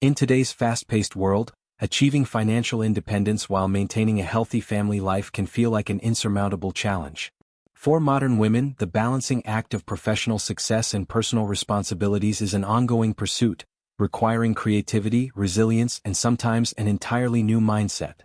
In today's fast-paced world, achieving financial independence while maintaining a healthy family life can feel like an insurmountable challenge. For modern women, the balancing act of professional success and personal responsibilities is an ongoing pursuit, requiring creativity, resilience, and sometimes an entirely new mindset.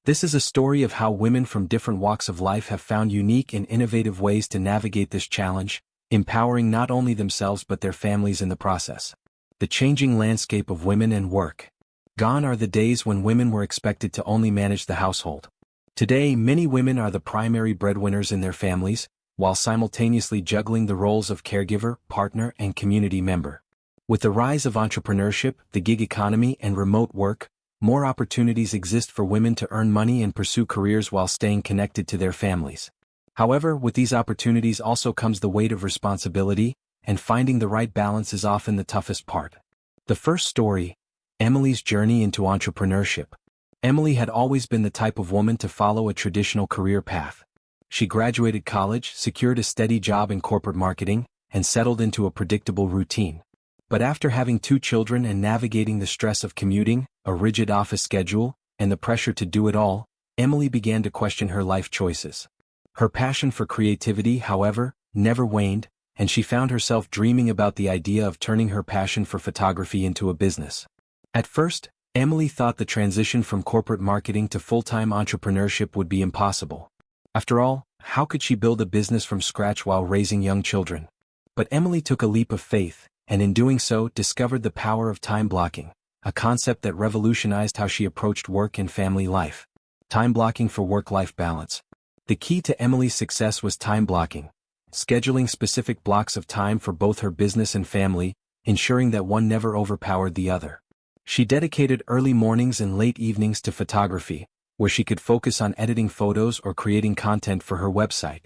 This is a story of how women from different walks of life have found unique and innovative ways to navigate this challenge, empowering not only themselves but their families in the process. The changing landscape of women and work. Gone are the days when women were expected to only manage the household. Today, many women are the primary breadwinners in their families, while simultaneously juggling the roles of caregiver, partner, and community member. With the rise of entrepreneurship, the gig economy, and remote work, more opportunities exist for women to earn money and pursue careers while staying connected to their families. However, with these opportunities also comes the weight of responsibility, and finding the right balance is often the toughest part. The first story: Emily's journey into entrepreneurship. Emily had always been the type of woman to follow a traditional career path. She graduated college, secured a steady job in corporate marketing, and settled into a predictable routine. But after having 2 children and navigating the stress of commuting, a rigid office schedule, and the pressure to do it all, Emily began to question her life choices. Her passion for creativity, however, never waned, and she found herself dreaming about the idea of turning her passion for photography into a business. At first, Emily thought the transition from corporate marketing to full-time entrepreneurship would be impossible. After all, how could she build a business from scratch while raising young children? But Emily took a leap of faith, and in doing so discovered the power of time blocking, a concept that revolutionized how she approached work and family life. Time blocking for work-life balance. The key to Emily's success was time blocking, scheduling specific blocks of time for both her business and family, ensuring that one never overpowered the other. She dedicated early mornings and late evenings to photography, where she could focus on editing photos or creating content for her website.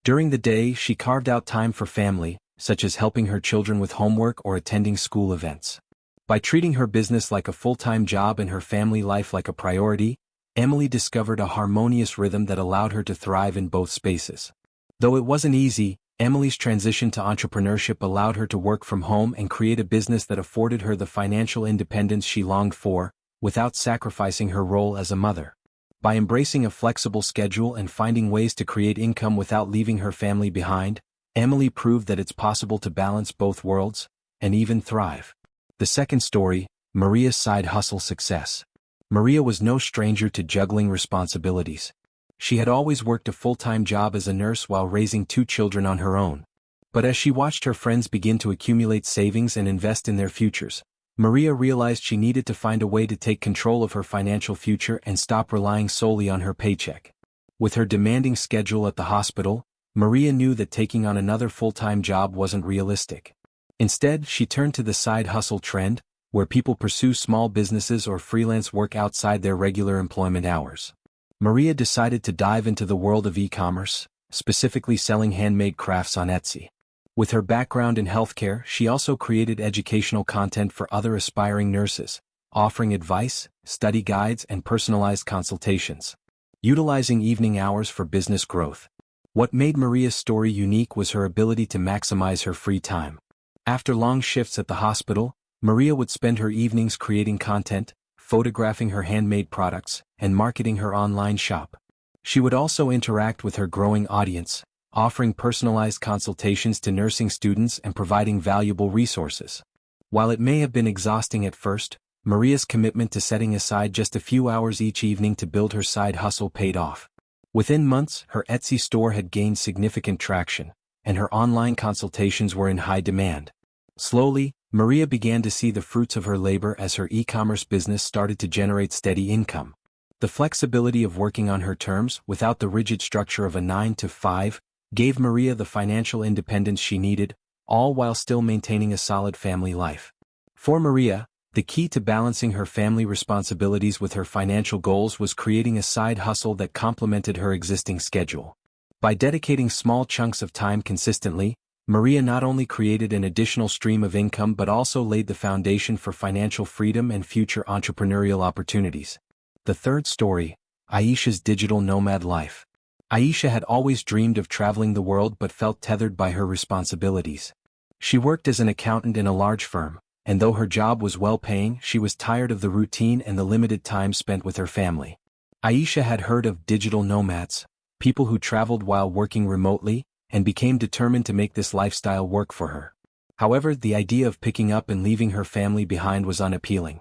During the day, she carved out time for family, such as helping her children with homework or attending school events. By treating her business like a full-time job and her family life like a priority, Emily discovered a harmonious rhythm that allowed her to thrive in both spaces. Though it wasn't easy, Emily's transition to entrepreneurship allowed her to work from home and create a business that afforded her the financial independence she longed for, without sacrificing her role as a mother. By embracing a flexible schedule and finding ways to create income without leaving her family behind, Emily proved that it's possible to balance both worlds, and even thrive. The second story: Maria's side hustle success. Maria was no stranger to juggling responsibilities. She had always worked a full-time job as a nurse while raising 2 children on her own. But as she watched her friends begin to accumulate savings and invest in their futures, Maria realized she needed to find a way to take control of her financial future and stop relying solely on her paycheck. With her demanding schedule at the hospital, Maria knew that taking on another full-time job wasn't realistic. Instead, she turned to the side hustle trend, where people pursue small businesses or freelance work outside their regular employment hours. Maria decided to dive into the world of e-commerce, specifically selling handmade crafts on Etsy. With her background in healthcare, she also created educational content for other aspiring nurses, offering advice, study guides, and personalized consultations. Utilizing evening hours for business growth. What made Maria's story unique was her ability to maximize her free time. After long shifts at the hospital, Maria would spend her evenings creating content, photographing her handmade products, and marketing her online shop. She would also interact with her growing audience, offering personalized consultations to nursing students and providing valuable resources. While it may have been exhausting at first, Maria's commitment to setting aside just a few hours each evening to build her side hustle paid off. Within months, her Etsy store had gained significant traction, and her online consultations were in high demand. Slowly, Maria began to see the fruits of her labor as her e-commerce business started to generate steady income. The flexibility of working on her terms, without the rigid structure of a 9-to-5, gave Maria the financial independence she needed, all while still maintaining a solid family life. For Maria, the key to balancing her family responsibilities with her financial goals was creating a side hustle that complemented her existing schedule. By dedicating small chunks of time consistently, Maria not only created an additional stream of income but also laid the foundation for financial freedom and future entrepreneurial opportunities. The third story: Aisha's digital nomad life. Aisha had always dreamed of traveling the world but felt tethered by her responsibilities. She worked as an accountant in a large firm, and though her job was well-paying, she was tired of the routine and the limited time spent with her family. Aisha had heard of digital nomads, people who traveled while working remotely, and became determined to make this lifestyle work for her. However, the idea of picking up and leaving her family behind was unappealing.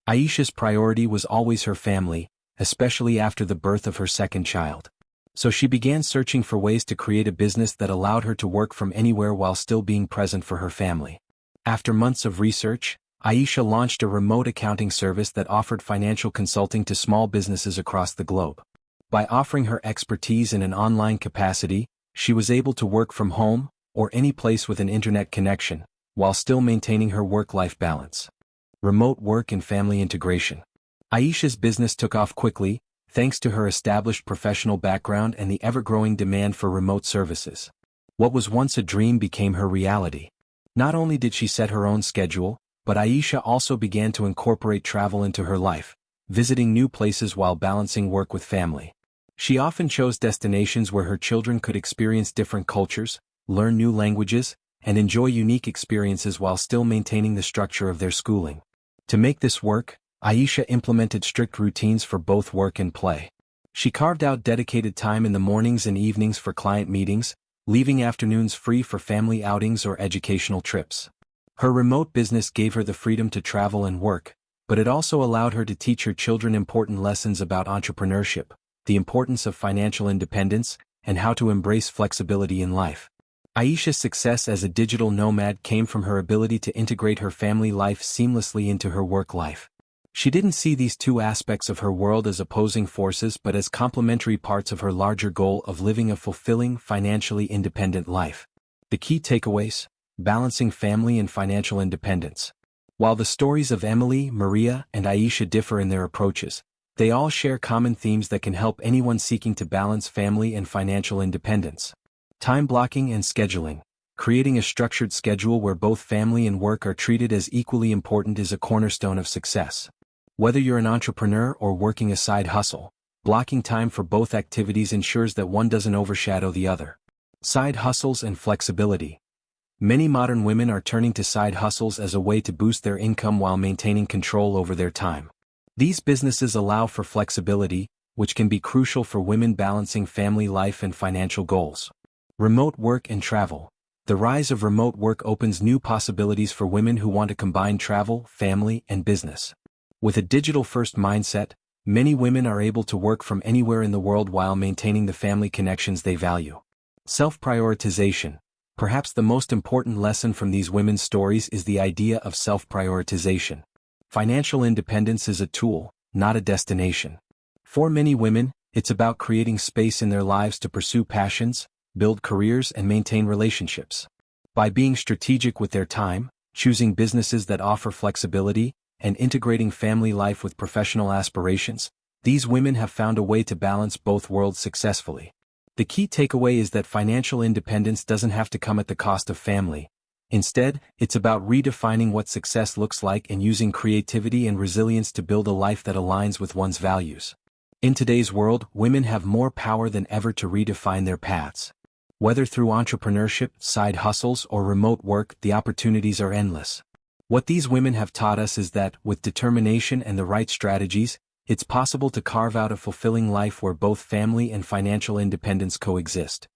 Aisha's priority was always her family, especially after the birth of her second child. So she began searching for ways to create a business that allowed her to work from anywhere while still being present for her family. After months of research, Aisha launched a remote accounting service that offered financial consulting to small businesses across the globe. By offering her expertise in an online capacity, she was able to work from home, or any place with an internet connection, while still maintaining her work-life balance. Remote work and family integration. Aisha's business took off quickly, thanks to her established professional background and the ever-growing demand for remote services. What was once a dream became her reality. Not only did she set her own schedule, but Aisha also began to incorporate travel into her life, visiting new places while balancing work with family. She often chose destinations where her children could experience different cultures, learn new languages, and enjoy unique experiences while still maintaining the structure of their schooling. To make this work, Aisha implemented strict routines for both work and play. She carved out dedicated time in the mornings and evenings for client meetings, leaving afternoons free for family outings or educational trips. Her remote business gave her the freedom to travel and work, but it also allowed her to teach her children important lessons about entrepreneurship, the importance of financial independence, and how to embrace flexibility in life. Aisha's success as a digital nomad came from her ability to integrate her family life seamlessly into her work life. She didn't see these two aspects of her world as opposing forces but as complementary parts of her larger goal of living a fulfilling, financially independent life. The key takeaways: balancing family and financial independence. While the stories of Emily, Maria, and Aisha differ in their approaches, they all share common themes that can help anyone seeking to balance family and financial independence. Time blocking and scheduling. Creating a structured schedule where both family and work are treated as equally important is a cornerstone of success. Whether you're an entrepreneur or working a side hustle, blocking time for both activities ensures that one doesn't overshadow the other. Side hustles and flexibility. Many modern women are turning to side hustles as a way to boost their income while maintaining control over their time. These businesses allow for flexibility, which can be crucial for women balancing family life and financial goals. Remote work and travel. The rise of remote work opens new possibilities for women who want to combine travel, family, and business. With a digital-first mindset, many women are able to work from anywhere in the world while maintaining the family connections they value. Self-prioritization. Perhaps the most important lesson from these women's stories is the idea of self-prioritization. Financial independence is a tool, not a destination. For many women, it's about creating space in their lives to pursue passions, build careers, and maintain relationships. By being strategic with their time, choosing businesses that offer flexibility, and integrating family life with professional aspirations, these women have found a way to balance both worlds successfully. The key takeaway is that financial independence doesn't have to come at the cost of family. Instead, it's about redefining what success looks like and using creativity and resilience to build a life that aligns with one's values. In today's world, women have more power than ever to redefine their paths. Whether through entrepreneurship, side hustles, or remote work, the opportunities are endless. What these women have taught us is that, with determination and the right strategies, it's possible to carve out a fulfilling life where both family and financial independence coexist.